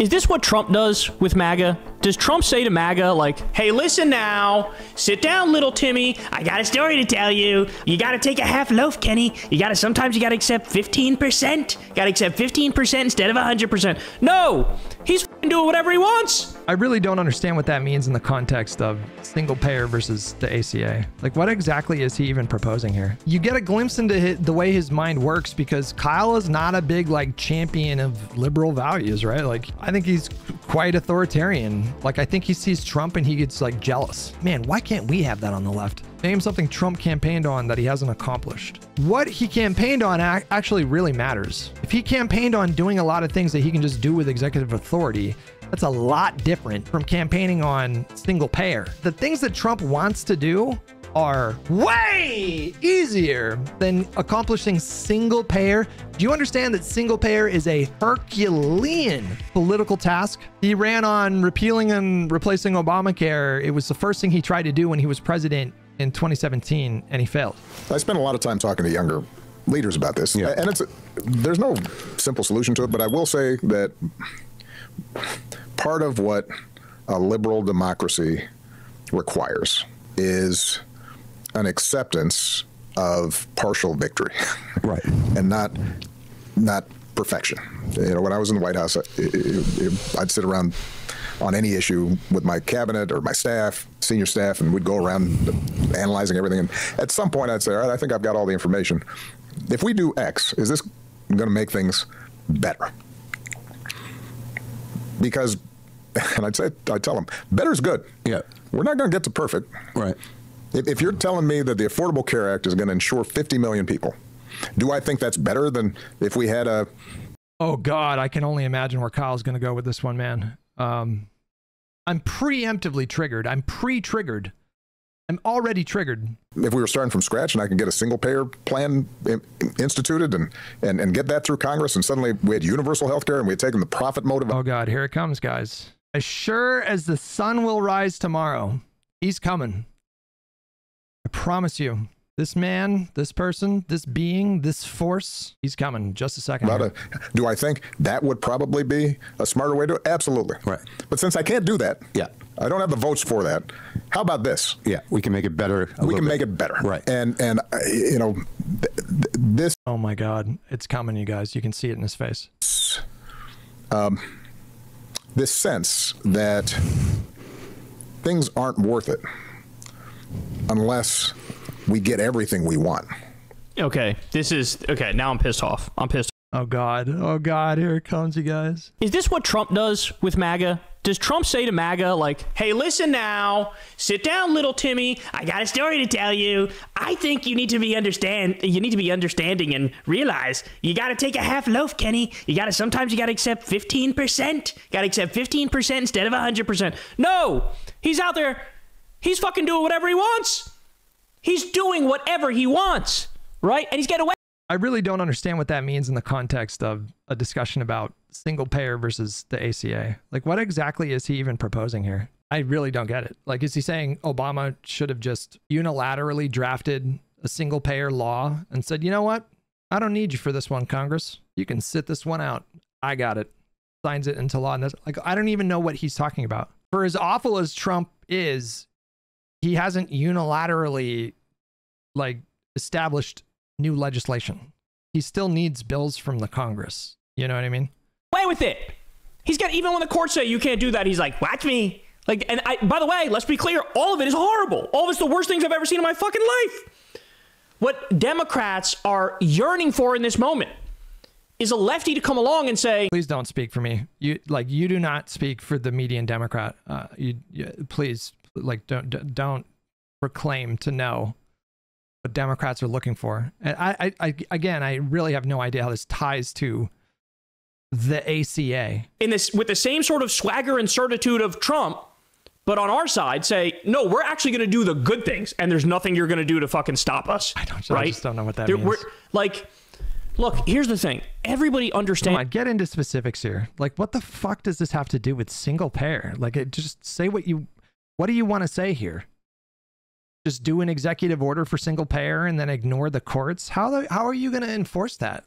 Is this what Trump does with MAGA? Does Trump say to MAGA, like, hey, listen now, sit down, little Timmy, I got a story to tell you. You gotta take a half loaf, Kenny. Sometimes you gotta accept 15%. Gotta accept 15% instead of 100%. No, he's doing whatever he wants. I really don't understand what that means in the context of single payer versus the ACA. Like, what exactly is he even proposing here? You get a glimpse into the way his mind works because Kyle is not a big, like, champion of liberal values, right? Like, I think he's quite authoritarian. Like, I think he sees Trump and he gets, like, jealous. Man, why can't we have that on the left? Name something Trump campaigned on that he hasn't accomplished. What he campaigned on actually really matters. If he campaigned on doing a lot of things that he can just do with executive authority, that's a lot different from campaigning on single payer. The things that Trump wants to do are way easier than accomplishing single payer. Do you understand that single payer is a Herculean political task? He ran on repealing and replacing Obamacare. It was the first thing he tried to do when he was president in 2017, and he failed. I spent a lot of time talking to younger leaders about this, and there's no simple solution to it, but I will say that part of what a liberal democracy requires is an acceptance of partial victory, right, and not perfection. You know, when I was in the White House, I'd sit around on any issue with my cabinet or my staff, senior staff, and we'd go around analyzing everything. And at some point, I'd say, all right, I think I've got all the information. If we do X, is this going to make things better? Because, and I'd tell them, better is good. Yeah, we're not going to get to perfect. Right. If you're telling me that the Affordable Care Act is going to insure 50 million people, do I think that's better than if we had a... Oh, God, I can only imagine where Kyle's going to go with this one, man. I'm preemptively triggered. I'm pre-triggered. I'm already triggered. If we were starting from scratch and I could get a single payer plan instituted and get that through Congress, and suddenly we had universal health care and we had taken the profit motive... Oh, God, here it comes, guys. As sure as the sun will rise tomorrow, he's coming. I promise you. This man, this person, this being, this force, he's coming. Just a second. Do I think that would probably be a smarter way to do it? Absolutely. Right. But since I can't do that, I don't have the votes for that. How about this? Yeah, we can make it better. We can make it better. Right. And you know, this. Oh my God, it's coming, you guys. You can see it in his face. This sense that things aren't worth it unless we get everything we want. Okay, now I'm pissed off. Oh God, here it comes, you guys. Is this what Trump does with MAGA? Does Trump say to MAGA, like, hey, listen now, sit down, little Timmy, I got a story to tell you. I think you need to be understanding and realize you gotta take a half loaf, Kenny. Sometimes you gotta accept 15%. Gotta accept 15% instead of 100%. No, he's out there, he's fucking doing whatever he wants. He's doing whatever he wants, right? And he's getting away. I really don't understand what that means in the context of a discussion about single payer versus the ACA. Like, what exactly is he even proposing here? I really don't get it. Like, is he saying Obama should have just unilaterally drafted a single payer law and said, you know what? I don't need you for this one, Congress. You can sit this one out. I got it. Signs it into law. And that's, like, I don't even know what he's talking about. For as awful as Trump is, he hasn't unilaterally, like, established new legislation. He still needs bills from the Congress. You know what I mean? Away with it. He's got, even when the courts say you can't do that, he's like, watch me. Like, and by the way, let's be clear, all of it is horrible. All of it's the worst things I've ever seen in my fucking life. What Democrats are yearning for in this moment is a lefty to come along and say, please don't speak for me. You do not speak for the median Democrat. Please, like, don't proclaim to know what Democrats are looking for. And I really have no idea how this ties to the ACA. With the same sort of swagger and certitude of Trump, but on our side say, no, we're actually going to do the good things, and there's nothing you're going to do to fucking stop us. I just don't know what that means. Like, look, here's the thing. Everybody understands. Come on, get into specifics here. Like, what the fuck does this have to do with single payer? Like, just say what do you want to say here? Just do an executive order for single payer and then ignore the courts? How are you going to enforce that?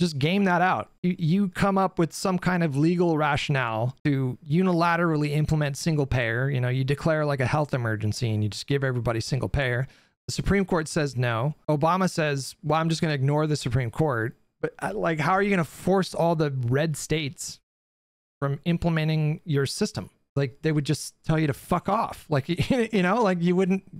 just game that out. You come up with some kind of legal rationale to unilaterally implement single payer. You know, you declare like a health emergency and you just give everybody single payer. The Supreme Court says no. Obama says, well, I'm just going to ignore the Supreme Court. But like, how are you going to force all the red states from implementing your system? Like, they would just tell you to fuck off. Like, you know, like you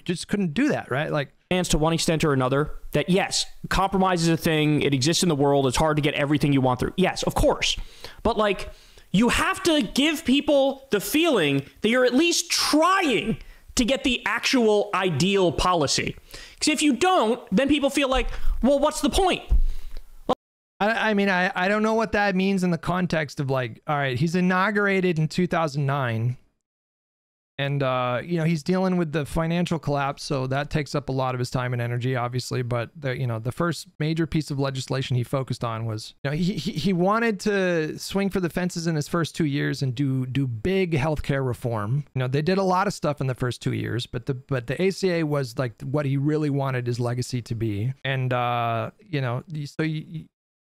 just couldn't do that, right? Like, to one extent or another, that yes, compromise is a thing. It exists in the world. It's hard to get everything you want through. Yes, of course. But like, you have to give people the feeling that you're at least trying to get the actual ideal policy. Because if you don't, then people feel like, well, what's the point? I mean, I don't know what that means in the context of like, all right, he's inaugurated in 2009 and, you know, he's dealing with the financial collapse. So that takes up a lot of his time and energy, obviously. But the first major piece of legislation he focused on was, you know, he wanted to swing for the fences in his first 2 years and do big healthcare reform. You know, they did a lot of stuff in the first 2 years, but the ACA was like what he really wanted his legacy to be. And, you know, so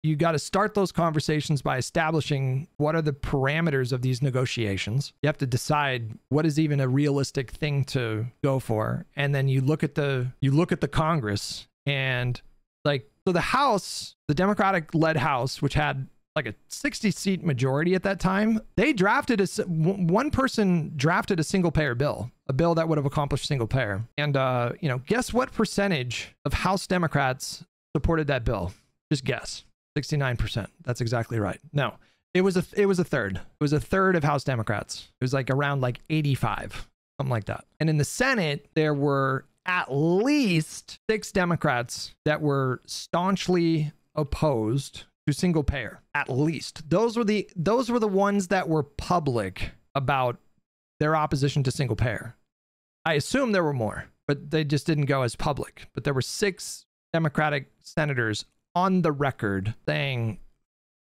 you got to start those conversations by establishing what are the parameters of these negotiations. You have to decide what is even a realistic thing to go for. And then you look at the Congress and like, so the House, the Democratic led House, which had like a 60-seat majority at that time, they drafted one person drafted a single payer bill, a bill that would have accomplished single payer. And, you know, guess what percentage of House Democrats supported that bill? Just guess. 69%. That's exactly right. No, it was a third. It was a third of House Democrats. It was like around like 85, something like that. And in the Senate, there were at least 6 Democrats that were staunchly opposed to single payer. At least. Those were the ones that were public about their opposition to single payer. I assume there were more, but they just didn't go as public. But there were 6 Democratic senators on the record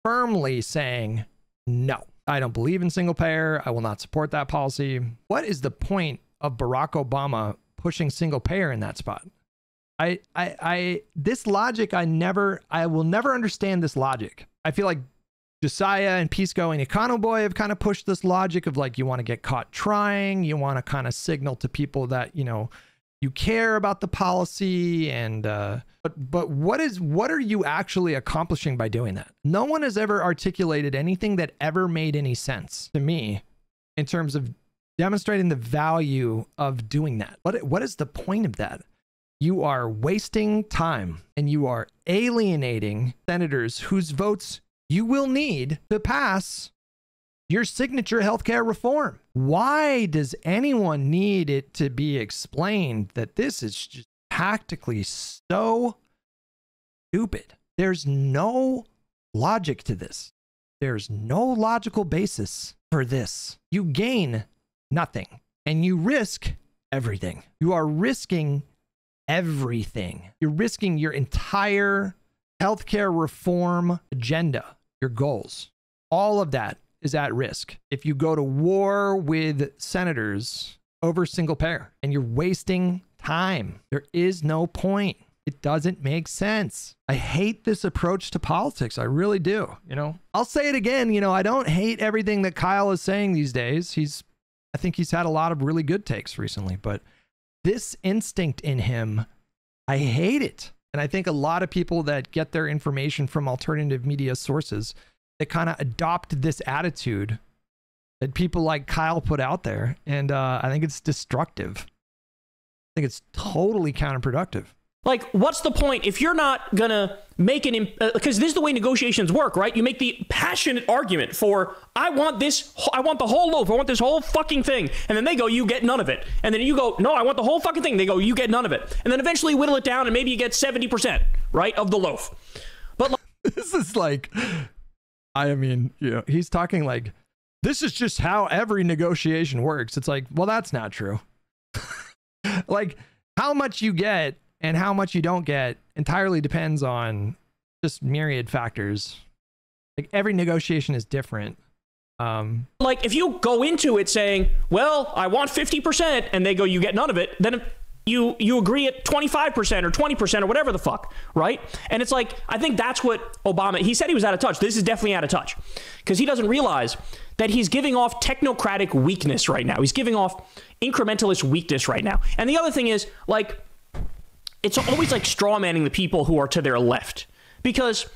firmly saying, no, I don't believe in single payer. I will not support that policy. What is the point of Barack Obama pushing single payer in that spot? This logic, I will never understand this logic. I feel like Josiah and Pisco and Econoboy have kind of pushed this logic of like, you want to get caught trying, you want to kind of signal to people that, you know, you care about the policy and but what are you actually accomplishing by doing that? No one has ever articulated anything that ever made any sense to me in terms of demonstrating the value of doing that. What is the point of that? You are wasting time and you are alienating senators whose votes you will need to pass your signature healthcare reform. Why does anyone need it to be explained that this is just tactically so stupid? There's no logic to this. There's no logical basis for this. You gain nothing and you risk everything. You are risking everything. You're risking your entire healthcare reform agenda, your goals. All of that is at risk if you go to war with senators over single payer, and you're wasting time. There is no point. It doesn't make sense. I hate this approach to politics. I really do. You know, I'll say it again. You know, I don't hate everything that Kyle is saying these days. I think he's had a lot of really good takes recently, but this instinct in him, I hate it. And I think a lot of people that get their information from alternative media sources, they kind of adopt this attitude that people like Kyle put out there. And I think it's destructive. I think it's totally counterproductive. Like, what's the point if you're not going to make an... because this is the way negotiations work, right? You make the passionate argument for, I want this, I want the whole loaf, I want this whole fucking thing. And then they go, you get none of it. And then you go, no, I want the whole fucking thing. They go, you get none of it. And then eventually whittle it down and maybe you get 70%, right, of the loaf. But like, this is like... I mean, you know, he's talking like, this is just how every negotiation works. It's like, well, that's not true. Like, how much you get and how much you don't get entirely depends on just myriad factors. Like, every negotiation is different. Like, if you go into it saying, well, I want 50%, and they go, you get none of it, then you agree at 25% or 20% or whatever the fuck, right? And it's like, I think that's what Obama, he said he was out of touch. This is definitely out of touch because he doesn't realize that he's giving off technocratic weakness right now. He's giving off incrementalist weakness right now. And the other thing is, like, it's always like straw manning the people who are to their left because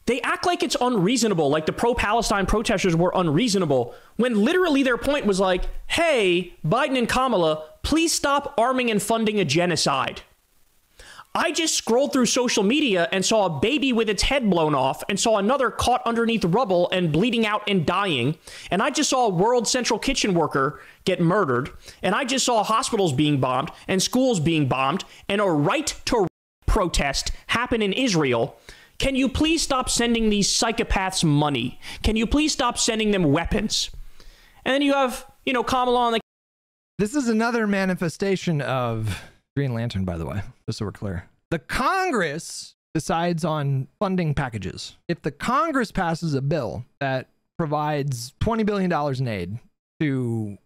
they act like it's unreasonable, like the pro-Palestine protesters were unreasonable, when literally their point was like, hey, Biden and Kamala, please stop arming and funding a genocide. I just scrolled through social media and saw a baby with its head blown off and saw another caught underneath rubble and bleeding out and dying. And I just saw a World Central Kitchen worker get murdered. And I just saw hospitals being bombed and schools being bombed and a right to protest happen in Israel. Can you please stop sending these psychopaths money? Can you please stop sending them weapons? And then you have, you know, Kamala on the... This is another manifestation of Green Lantern, by the way, just so we're clear. The Congress decides on funding packages. If the Congress passes a bill that provides $20 billion in aid to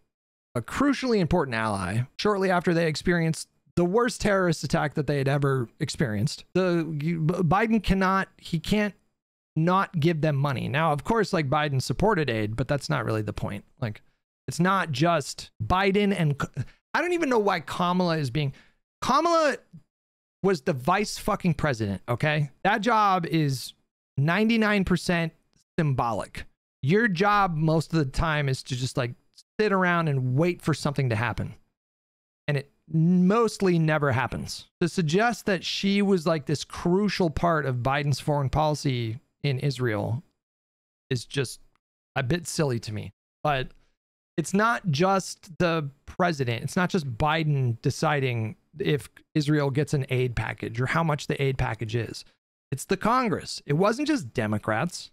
a crucially important ally shortly after they experience the worst terrorist attack that they had ever experienced, Biden can't not give them money. Now, of course, like Biden supported aid, but that's not really the point. Like, it's not just Biden and I don't even know why Kamala was the vice fucking president. Okay. That job is 99% symbolic. Your job most of the time is to just like sit around and wait for something to happen. And it mostly never happens. To suggest that she was like this crucial part of Biden's foreign policy in Israel is just a bit silly to me. But it's not just the president. It's not just Biden deciding if Israel gets an aid package or how much the aid package is. It's the Congress. It wasn't just Democrats.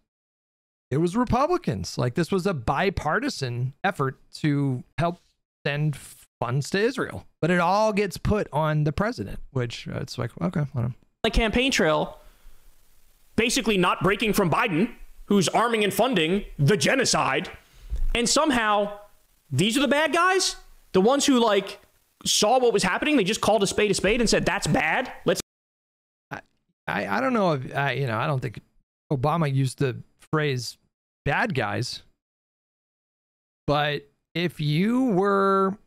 It was Republicans. Like, this was a bipartisan effort to help send funds to Israel, but it all gets put on the president, which it's like, okay, whatever. The campaign trail, basically not breaking from Biden, who's arming and funding the genocide, and somehow these are the bad guys, the ones who like saw what was happening. They just called a spade and said that's bad. Let's. I don't know if I don't think Obama used the phrase "bad guys," but if you were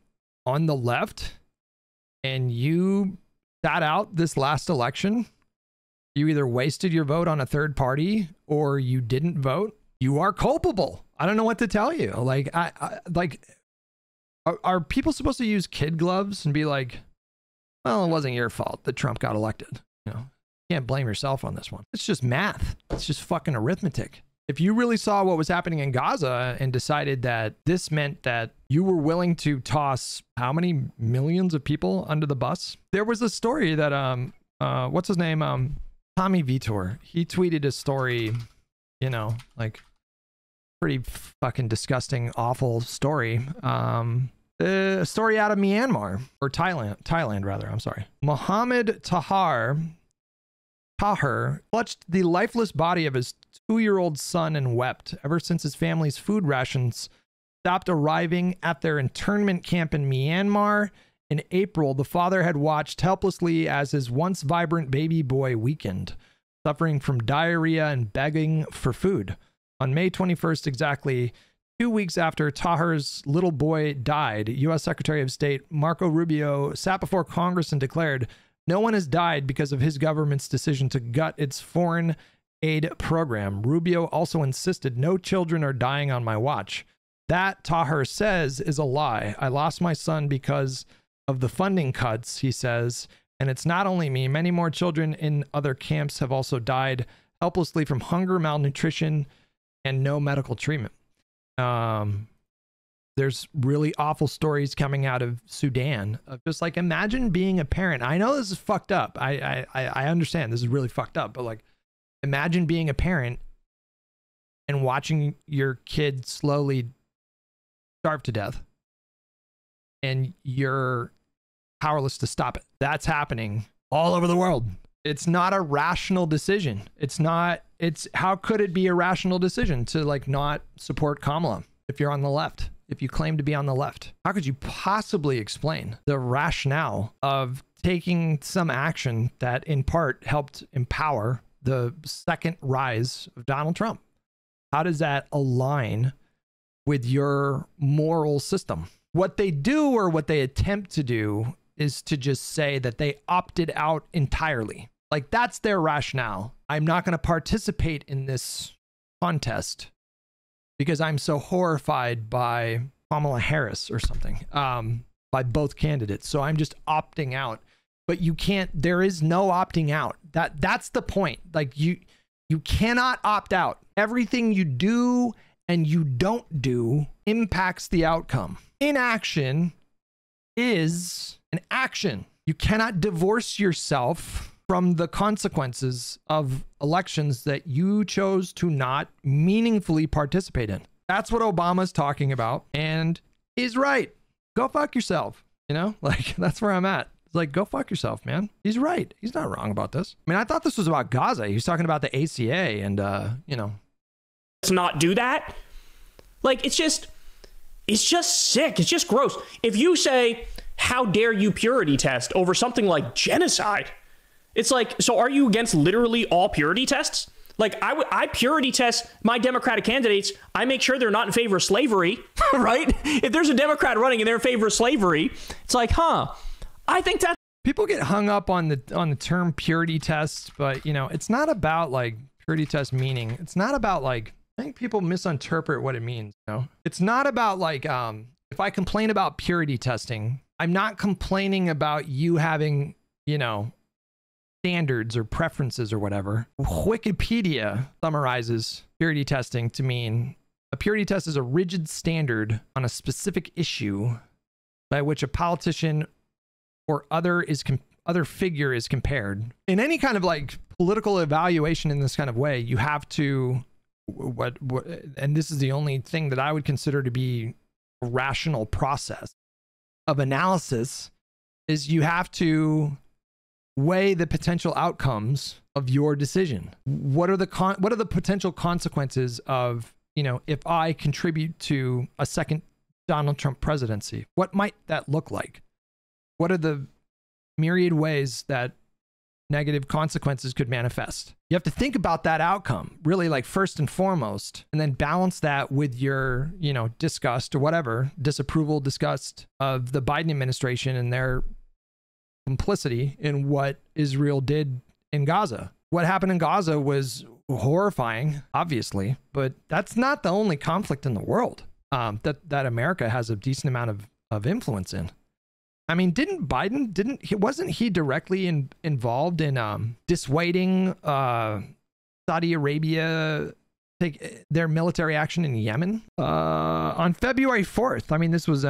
on the left and you sat out this last election, you either wasted your vote on a third party or you didn't vote, you are culpable. I don't know what to tell you. Like, are people supposed to use kid gloves and be like, well, it wasn't your fault that Trump got elected? You know, you can't blame yourself on this one. It's just math. It's just fucking arithmetic. If you really saw what was happening in Gaza and decided that this meant that you were willing to toss how many millions of people under the bus? There was a story that, what's his name? Tommy Vitor. He tweeted a story, you know, like pretty fucking disgusting, awful story. A story out of Myanmar or Thailand rather. I'm sorry. Mohammed Tahir clutched the lifeless body of his 2-year-old son and wept. Ever since his family's food rations stopped arriving at their internment camp in Myanmar in April, the father had watched helplessly as his once vibrant baby boy weakened, suffering from diarrhea and begging for food. On May 21st, exactly 2 weeks after Tahir's little boy died, U.S. Secretary of State Marco Rubio sat before Congress and declared, "No one has died because of his government's decision to gut its foreign aid program." Rubio also insisted, "No children are dying on my watch." That, Tahir says, is a lie. "I lost my son because of the funding cuts," he says, "and it's not only me. Many more children in other camps have also died helplessly from hunger, malnutrition, and no medical treatment." There's really awful stories coming out of Sudan of just like, imagine being a parent. I know this is fucked up. I understand this is really fucked up, but like, imagine being a parent and watching your kid slowly starve to death and you're powerless to stop it. That's happening all over the world. It's not a rational decision. How could it be a rational decision to like not support Kamala if you're on the left? if you claim to be on the left? How could you possibly explain the rationale of taking some action that in part helped empower the second rise of Donald Trump? How does that align with your moral system? What they do, or what they attempt to do, is to just say that they opted out entirely. Like, that's their rationale. I'm not going to participate in this contest because I'm so horrified by Kamala Harris or something, by both candidates. So I'm just opting out. But you can't, there is no opting out. That's the point. Like, you cannot opt out. Everything you do and you don't do impacts the outcome. Inaction is an action. You cannot divorce yourself from the consequences of elections that you chose to not meaningfully participate in. That's what Obama's talking about, and he's right. Go fuck yourself. You know, like, that's where I'm at. It's like, go fuck yourself, man. He's right. He's not wrong about this. I mean, I thought this was about Gaza. He was talking about the ACA and, you know. Let's not do that. Like, it's just sick. It's just gross. If you say, how dare you purity test over something like genocide? It's like, so are you against literally all purity tests? Like, I purity test my Democratic candidates. I make sure they're not in favor of slavery, right? If there's a Democrat running and they're in favor of slavery, it's like, I think that people get hung up on the term purity tests, but you know, it's not about like purity test meaning. It's not about like, I think people misinterpret what it means. You know, it's not about like, if I complain about purity testing, I'm not complaining about you having, you know, standards or preferences or whatever. Wikipedia summarizes purity testing to mean a purity test is a rigid standard on a specific issue by which a politician or other figure is compared. In any kind of like political evaluation in this kind of way, you have to, and this is the only thing that I would consider to be a rational process of analysis, is you have to weigh the potential outcomes of your decision. What are the potential consequences of, you know, if I contribute to a second Donald Trump presidency? What might that look like? What are the myriad ways that negative consequences could manifest? You have to think about that outcome, really, like, first and foremost, and then balance that with your, you know, disgust or whatever, disapproval, disgust of the Biden administration and their complicity in what Israel did in Gaza. What happened in Gaza was horrifying, obviously, but that's not the only conflict in the world that America has a decent amount of influence in. I mean, wasn't he directly involved in dissuading Saudi Arabia take their military action in Yemen? On February 4th, I mean, this was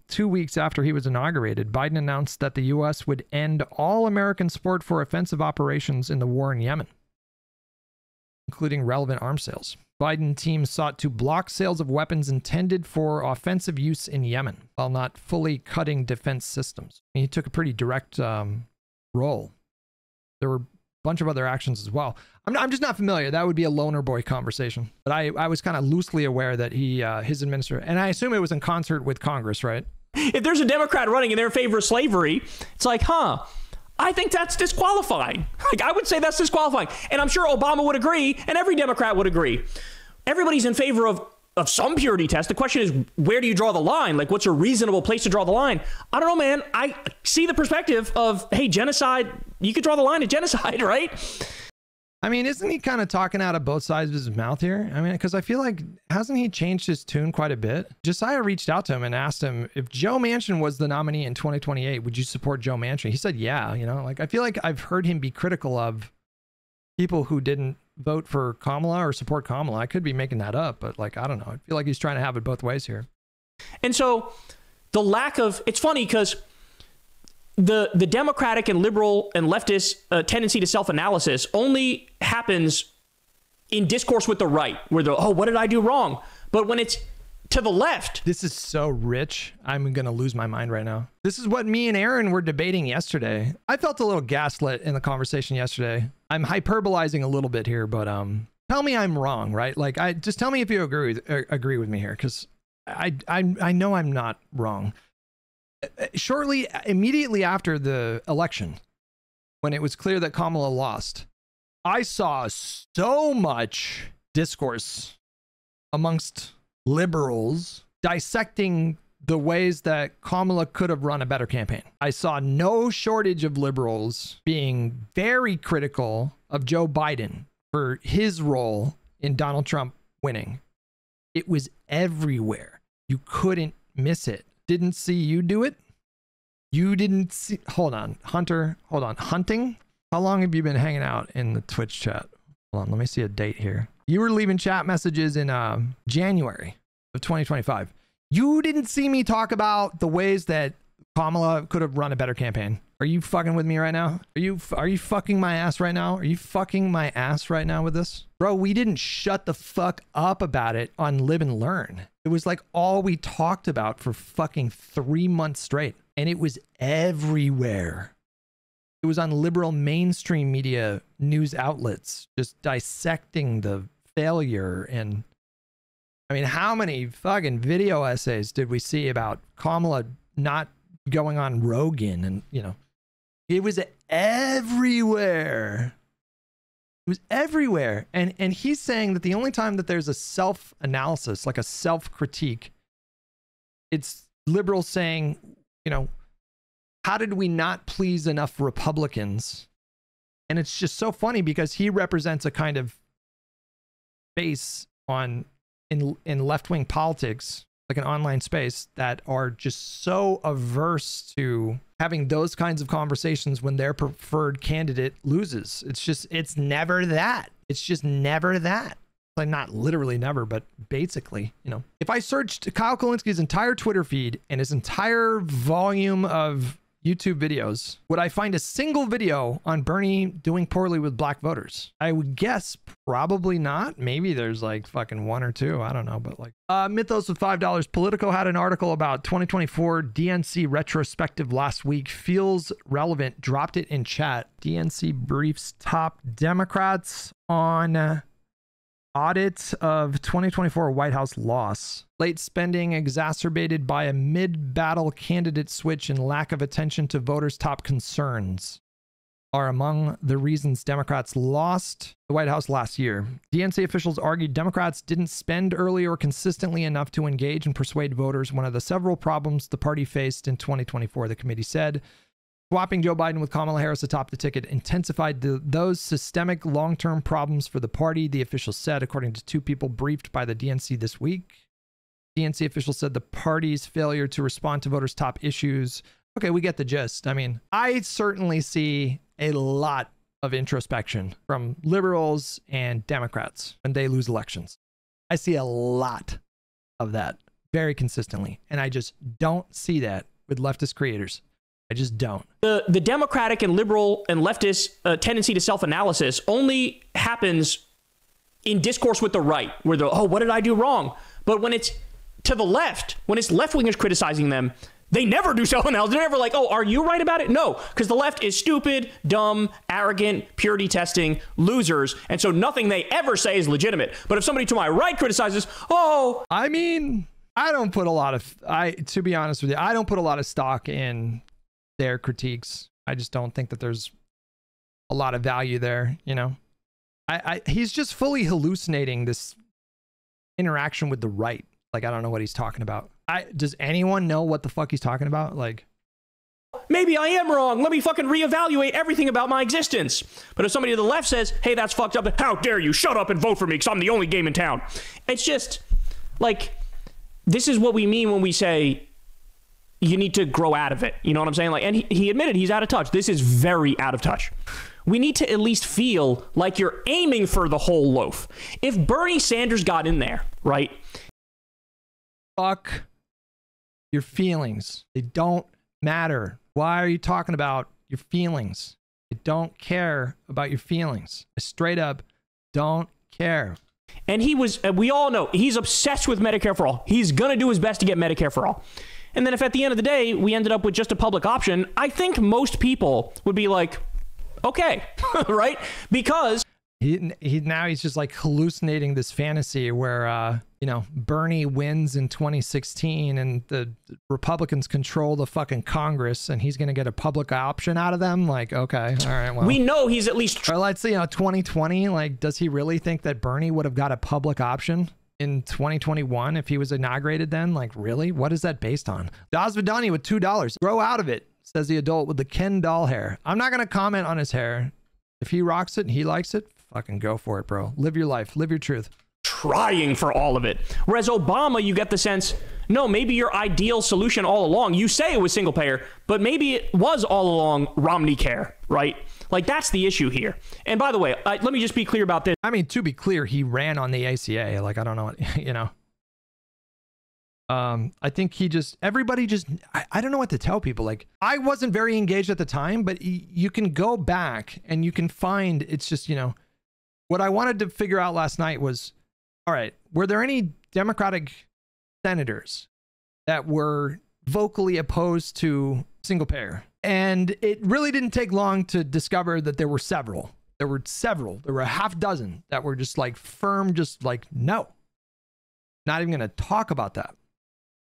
2 weeks after he was inaugurated, Biden announced that the U.S. would end all American support for offensive operations in the war in Yemen, including relevant arms sales. Biden team sought to block sales of weapons intended for offensive use in Yemen while not fully cutting defense systems. I mean, he took a pretty direct role. There were a bunch of other actions as well. I'm just not familiar. That would be a loner boy conversation. But I was kind of loosely aware that his administration, and I assume it was in concert with Congress, right? If there's a Democrat running and they're in favor of slavery, it's like, I think that's disqualifying. Like, I would say that's disqualifying. And I'm sure Obama would agree, and every Democrat would agree. Everybody's in favor of some purity test. The question is, where do you draw the line? Like, what's a reasonable place to draw the line? I don't know, man. I see the perspective of, hey, genocide, you could draw the line at genocide, right? I mean, isn't he kind of talking out of both sides of his mouth here? I mean, because I feel like, hasn't he changed his tune quite a bit? Josiah reached out to him and asked him, if Joe Manchin was the nominee in 2028, would you support Joe Manchin? He said, yeah. You know, like, I feel like I've heard him be critical of people who didn't vote for Kamala or support Kamala. I could be making that up, but like, I don't know. I feel like he's trying to have it both ways here. And so the lack of, it's funny because the Democratic and liberal and leftist tendency to self-analysis only happens in discourse with the right, where they're, what did I do wrong? But when it's to the left. This is so rich. I'm going to lose my mind right now. This is what me and Aaron were debating yesterday. I felt a little gaslit in the conversation yesterday. I'm hyperbolizing a little bit here, but tell me I'm wrong, right? Like, just tell me if you agree with me here, because I know I'm not wrong. Immediately after the election, when it was clear that Kamala lost, I saw so much discourse amongst liberals dissecting the ways that Kamala could have run a better campaign. I saw no shortage of liberals being very critical of Joe Biden for his role in Donald Trump winning. It was everywhere. You couldn't miss it. Didn't see you do it? You didn't see... Hold on, Hunter. Hold on. Hunting? How long have you been hanging out in the Twitch chat? Hold on, let me see a date here. You were leaving chat messages in January of 2025. You didn't see me talk about the ways that Kamala could have run a better campaign. Are you fucking with me right now? Are you fucking my ass right now? Are you fucking my ass right now with this? Bro, we didn't shut the fuck up about it on Live and Learn. It was like all we talked about for fucking 3 months straight. And it was everywhere. It was on liberal mainstream media news outlets, just dissecting the failure. And I mean, how many fucking video essays did we see about Kamala not going on Rogan? And, you know, it was everywhere. It was everywhere. And he's saying that the only time that there's a self-analysis, like a self-critique, it's liberals saying, you know, how did we not please enough Republicans? And it's just so funny because he represents a kind of base in left-wing politics, like an online space, that are just so averse to having those kinds of conversations when their preferred candidate loses. It's never that. It's just never that. Like, not literally never, but basically, you know. If I searched Kyle Kulinski's entire Twitter feed and his entire volume of YouTube videos, would I find a single video on Bernie doing poorly with black voters? I would guess probably not. Maybe there's like fucking one or two. I don't know, but like Mythos with $5. Politico had an article about 2024 DNC retrospective last week. Feels relevant. Dropped it in chat. DNC briefs top Democrats on audit of 2024 White House loss. Late spending exacerbated by a mid-battle candidate switch and lack of attention to voters' top concerns are among the reasons Democrats lost the White House last year. DNC officials argued Democrats didn't spend early or consistently enough to engage and persuade voters, one of the several problems the party faced in 2024, the committee said. Swapping Joe Biden with Kamala Harris atop the ticket intensified those systemic long-term problems for the party, the officials said, according to two people briefed by the DNC this week. DNC officials said the party's failure to respond to voters' top issues. Okay, we get the gist. I mean, I certainly see a lot of introspection from liberals and Democrats when they lose elections. I see a lot of that very consistently, and I just don't see that with leftist creators. I just don't. The Democratic and liberal and leftist tendency to self-analysis only happens in discourse with the right, where they're, oh, what did I do wrong? But when it's to the left, when it's left-wingers criticizing them, they never do self-analysis. They're never like, oh, are you right about it? No, because the left is stupid, dumb, arrogant, purity testing, losers. And so nothing they ever say is legitimate. But if somebody to my right criticizes, oh. I mean, I don't put a lot of, to be honest with you, I don't put a lot of stock in their critiques. I just don't think that there's a lot of value there, you know. He's just fully hallucinating this interaction with the right. Like, I don't know what he's talking about. Does anyone know what the fuck he's talking about? Like, maybe I am wrong. Let me fucking reevaluate everything about my existence. But if somebody to the left says, hey, that's fucked up, how dare you shut up and vote for me because I'm the only game in town. It's just like, this is what we mean when we say you need to grow out of it. You know what I'm saying? Like, and he admitted he's out of touch. This is very out of touch. We need to at least feel like you're aiming for the whole loaf. If Bernie Sanders got in there, right? Fuck your feelings. They don't matter. Why are you talking about your feelings? I don't care about your feelings. I straight up don't care. And we all know, he's obsessed with Medicare for all. He's going to do his best to get Medicare for all. And then if at the end of the day, we ended up with just a public option, I think most people would be like, okay, right? Because He's just like hallucinating this fantasy where you know, Bernie wins in 2016 and the Republicans control the fucking Congress and he's gonna get a public option out of them. Like, okay, all right, well, we know he's at least or let's say, you know, 2020, like, does he really think that Bernie would have got a public option in 2021 if he was inaugurated then? Like, really? What is that based on? Dasvidani with $2. Grow out of it, says the adult with the Ken doll hair. I'm not gonna comment on his hair. If he rocks it and he likes it, fucking go for it, bro. Live your life. Live your truth. trying for all of it. Whereas Obama, you get the sense, no, maybe your ideal solution all along, you say it was single payer, but maybe it was all along Romney care, right? Like, that's the issue here. And by the way, let me just be clear about this. I mean, to be clear, he ran on the ACA. Like, I don't know what, you know. I think he just, everybody just, I don't know what to tell people. Like, I wasn't very engaged at the time, but you can go back and you can find, it's just, you know, what I wanted to figure out last night was, all right, were there any Democratic senators that were vocally opposed to single payer? And it really didn't take long to discover that there were several. There were a half dozen that were just like firm, just like, no, not even going to talk about that.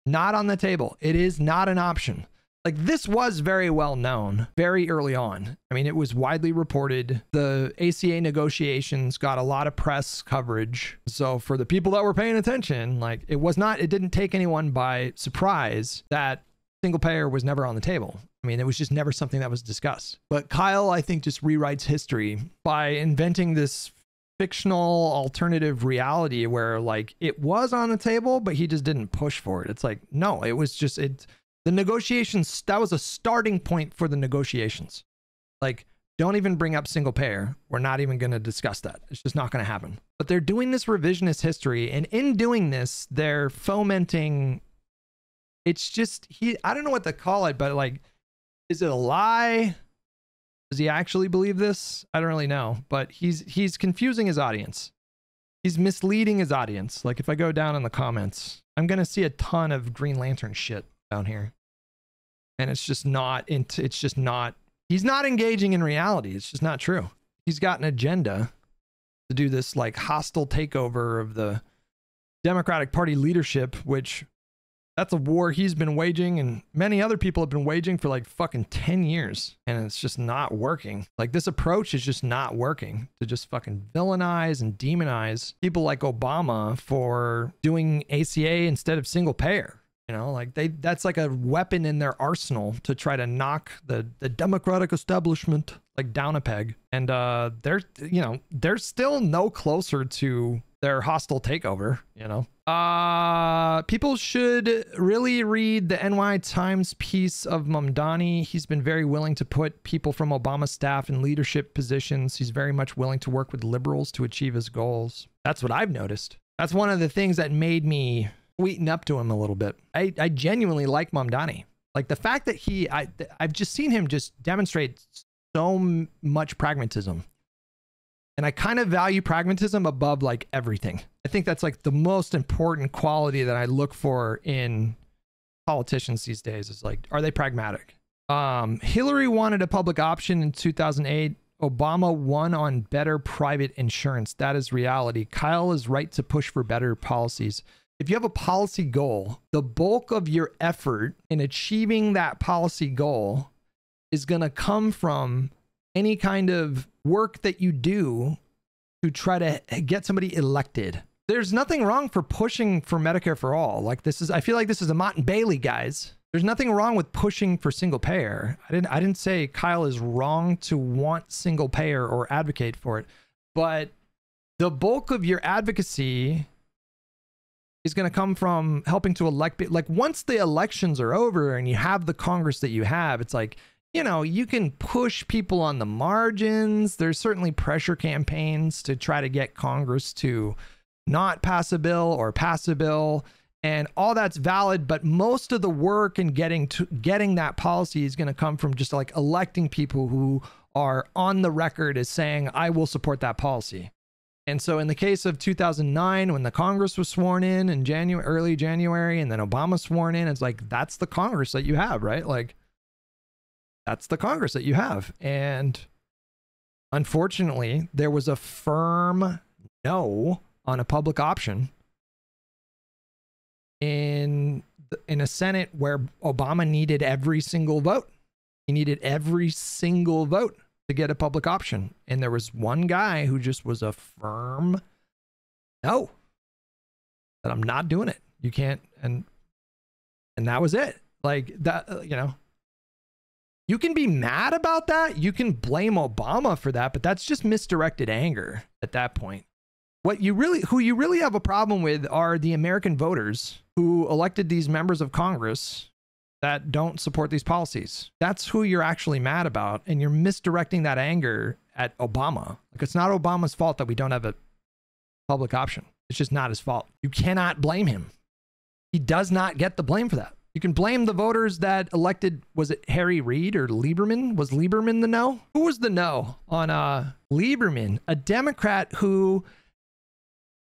Not on the table. It is not an option. Like, this was very well known very early on. I mean, it was widely reported. The ACA negotiations got a lot of press coverage. So for the people that were paying attention, like, it didn't take anyone by surprise that single payer was never on the table. I mean, it was just never something that was discussed. But Kyle, I think, just rewrites history by inventing this fictional alternative reality where, like, it was on the table, but he just didn't push for it. It's like, no, it was just, the negotiations, that was a starting point for the negotiations. Like, don't even bring up single payer. We're not even going to discuss that. It's just not going to happen. But they're doing this revisionist history, and in doing this, they're fomenting, it's just, I don't know what to call it, but like, is it a lie? Does he actually believe this? I don't really know, but he's confusing his audience. He's misleading his audience. Like, if I go down in the comments, I'm going to see a ton of Green Lantern shit down here. And it's just not, he's not engaging in reality. It's just not true. He's got an agenda to do this like hostile takeover of the Democratic Party leadership, which that's a war he's been waging and many other people have been waging for like fucking 10 years. And it's just not working. Like, this approach is just not working, to just fucking villainize and demonize people like Obama for doing ACA instead of single payer. You know, like, that's like a weapon in their arsenal to try to knock the Democratic establishment like down a peg. And they're still no closer to their hostile takeover, you know. People should really read the NY Times piece of Mamdani. He's been very willing to put people from Obama's staff in leadership positions. He's very much willing to work with liberals to achieve his goals. That's what I've noticed. That's one of the things that made me sweeten up to him a little bit. I genuinely like Mamdani. Like, the fact that I've just seen him just demonstrate so much pragmatism. And I kind of value pragmatism above like everything. I think that's like the most important quality that I look for in politicians these days, is like, are they pragmatic? Hillary wanted a public option in 2008. Obama won on better private insurance. That is reality. Kyle is right to push for better policies. If you have a policy goal, the bulk of your effort in achieving that policy goal is going to come from any kind of work that you do to try to get somebody elected. There's nothing wrong for pushing for Medicare for all. Like, I feel like this is a Mott and Bailey, guys. There's nothing wrong with pushing for single payer. I didn't say Kyle is wrong to want single payer or advocate for it, but the bulk of your advocacy is going to come from helping to elect. Like, once the elections are over and you have the Congress that you have, it's like, you know, you can push people on the margins. There's certainly pressure campaigns to try to get Congress to not pass a bill or pass a bill, and all that's valid. But most of the work in getting that policy is going to come from just like electing people who are on the record as saying, I will support that policy. And so in the case of 2009, when the Congress was sworn in early January, and then Obama sworn in, it's like, that's the Congress that you have, right? Like, that's the Congress that you have. And Unfortunately, there was a firm no on a public option in a Senate where Obama needed every single vote. He needed every single vote to get a public option. And there was one guy who just was a firm no, that I'm not doing it. You can't. And that was it. Like that, you know, you can be mad about that. You can blame Obama for that, but that's just misdirected anger at that point. Who you really have a problem with are the American voters who elected these members of Congress that don't support these policies. That's who you're actually mad about. And you're misdirecting that anger at Obama. Like, it's not Obama's fault that we don't have a public option. It's just not his fault. You cannot blame him. He does not get the blame for that. You can blame the voters that elected, was it Harry Reid or Lieberman? Was Lieberman the no? Who was the no on Lieberman? A Democrat who,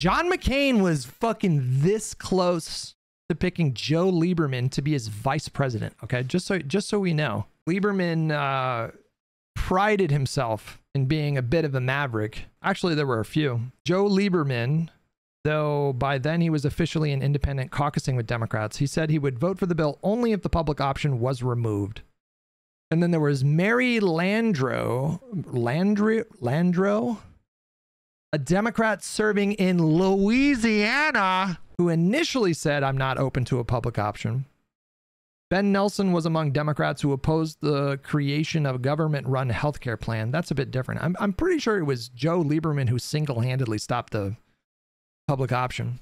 John McCain was fucking this close to picking Joe Lieberman to be his vice president. Okay, just so we know, Lieberman prided himself in being a bit of a maverick. Actually, there were a few. Joe Lieberman, though by then he was officially an independent caucusing with Democrats, he said he would vote for the bill only if the public option was removed. And then there was Mary Landrieu, a Democrat serving in Louisiana, who initially said, I'm not open to a public option. Ben Nelson was among Democrats who opposed the creation of a government-run healthcare plan. That's a bit different. I'm pretty sure it was Joe Lieberman who single-handedly stopped the public option.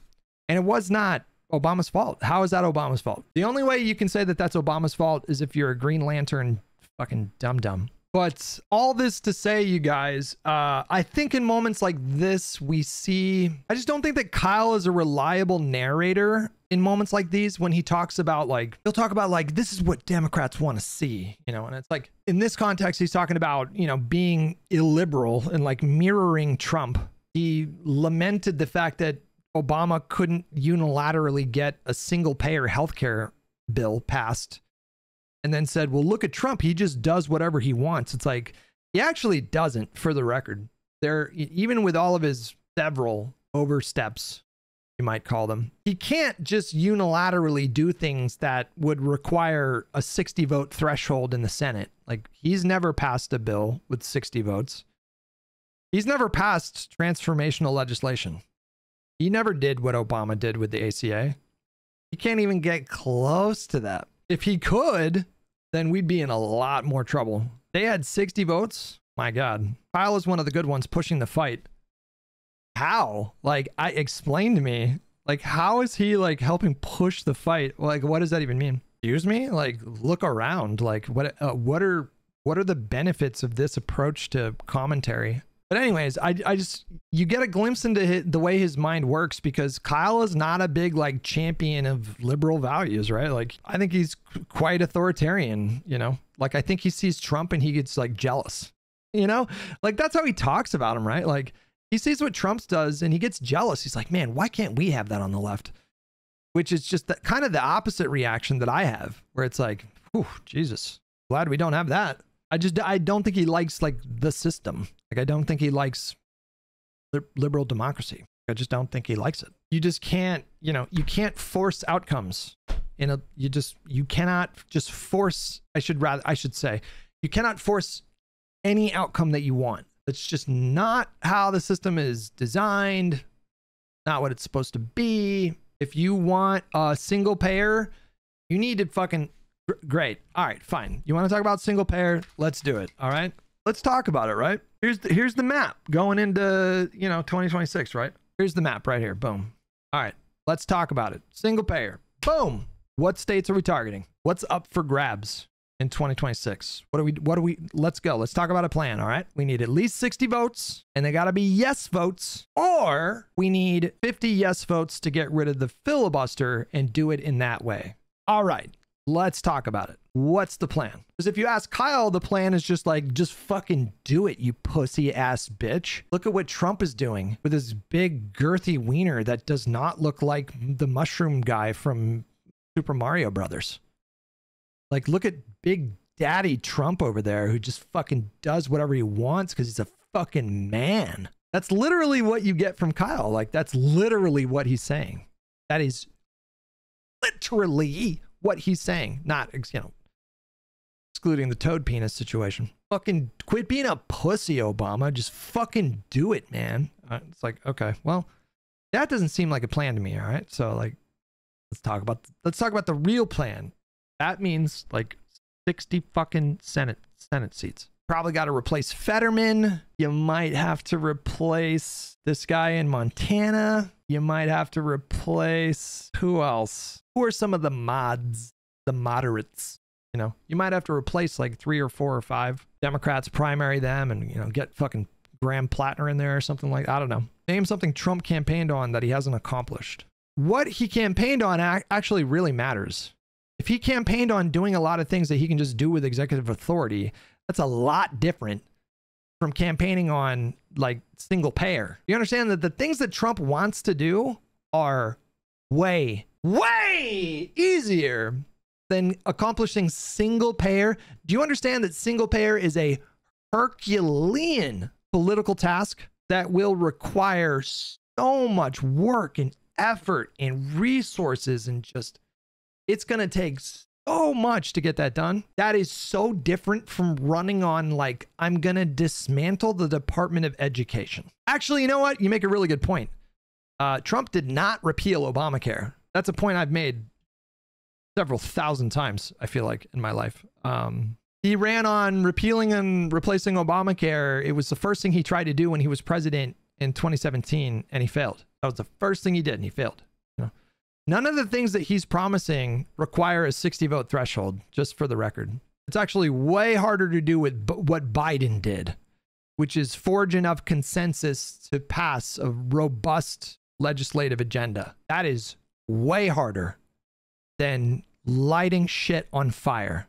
And it was not Obama's fault. How is that Obama's fault? The only way you can say that that's Obama's fault is if you're a Green Lantern fucking dum-dum. But all this to say, you guys, I think in moments like this, we see, I just don't think that Kyle is a reliable narrator in moments like these when he talks about, like, he'll talk about, like, this is what Democrats want to see, you know, and it's like, in this context, he's talking about, you know, being illiberal and like mirroring Trump. He lamented the fact that Obama couldn't unilaterally get a single payer healthcare bill passed. And then said, well, look at Trump. He just does whatever he wants. It's like, he actually doesn't, for the record. There, even with all of his several oversteps, you might call them, he can't just unilaterally do things that would require a 60 vote threshold in the Senate. Like, he's never passed a bill with 60 votes. He's never passed transformational legislation. He never did what Obama did with the ACA. He can't even get close to that. If he could, then we'd be in a lot more trouble. They had 60 votes. My God. Kyle is one of the good ones pushing the fight. How? Like, explain to me, like, how is he like helping push the fight? Like, what does that even mean? Excuse me? Like, look around. Like, what are the benefits of this approach to commentary? But anyways, I just, you get a glimpse into the way his mind works, because Kyle is not a big like champion of liberal values, right? Like, I think he's quite authoritarian, you know, like, I think he sees Trump and he gets like jealous, you know, like, that's how he talks about him, right? Like, he sees what Trump does and he gets jealous. He's like, man, why can't we have that on the left? Which is just kind of the opposite reaction that I have, where it's like, whew, Jesus, glad we don't have that. I don't think he likes like the system. Like, I don't think he likes liberal democracy. I just don't think he likes it. You just can't, you know, you can't force outcomes you cannot just force, I should say, you cannot force any outcome that you want. It's just not how the system is designed, not what it's supposed to be. If you want a single payer, you need to fucking, great. All right, fine. You want to talk about single payer? Let's do it. All right. Let's talk about it, right? Here's the map going into, you know, 2026, right? Here's the map right here. Boom. All right. Let's talk about it. Single payer. Boom. What states are we targeting? What's up for grabs in 2026? Let's go. Let's talk about a plan. All right. We need at least 60 votes, and they got to be yes votes, or we need 50 yes votes to get rid of the filibuster and do it in that way. All right. Let's talk about it. What's the plan? Because if you ask Kyle, the plan is just like, just fucking do it, you pussy ass bitch. Look at what Trump is doing with his big girthy wiener that does not look like the mushroom guy from Super Mario Brothers. Like, look at Big Daddy Trump over there, who just fucking does whatever he wants because he's a fucking man. That's literally what you get from Kyle. Like, that's literally what he's saying. That is literally what he's saying. Not, you know, excluding the toad penis situation. Fucking quit being a pussy, Obama. Just fucking do it, man. It's like, okay, well, that doesn't seem like a plan to me. All right, so like, let's talk about the real plan. That means like 60 fucking Senate seats. Probably got to replace Fetterman. You might have to replace this guy in Montana. You might have to replace, who else? Who are some of the mods, the moderates? You know, you might have to replace like 3 or 4 or 5 Democrats, primary them, and, you know, get fucking Graham Plattner in there or something like, I don't know. Name something Trump campaigned on that he hasn't accomplished. What he campaigned on actually really matters. If he campaigned on doing a lot of things that he can just do with executive authority, that's a lot different from campaigning on like single payer. You understand that the things that Trump wants to do are way, way easier than accomplishing single payer. Do you understand that single payer is a Herculean political task that will require so much work and effort and resources, and just, it's going to take so much to get that done? That is so different from running on like, I'm going to dismantle the Department of Education. Actually, you know what? You make a really good point. Trump did not repeal Obamacare. That's a point I've made several thousand times, I feel like, in my life. He ran on repealing and replacing Obamacare. It was the first thing he tried to do when he was president in 2017, and he failed. That was the first thing he did, and he failed. You know? None of the things that he's promising require a 60-vote threshold, just for the record. It's actually way harder to do with what Biden did, which is forge enough consensus to pass a robust legislative agenda. That is way harder than lighting shit on fire.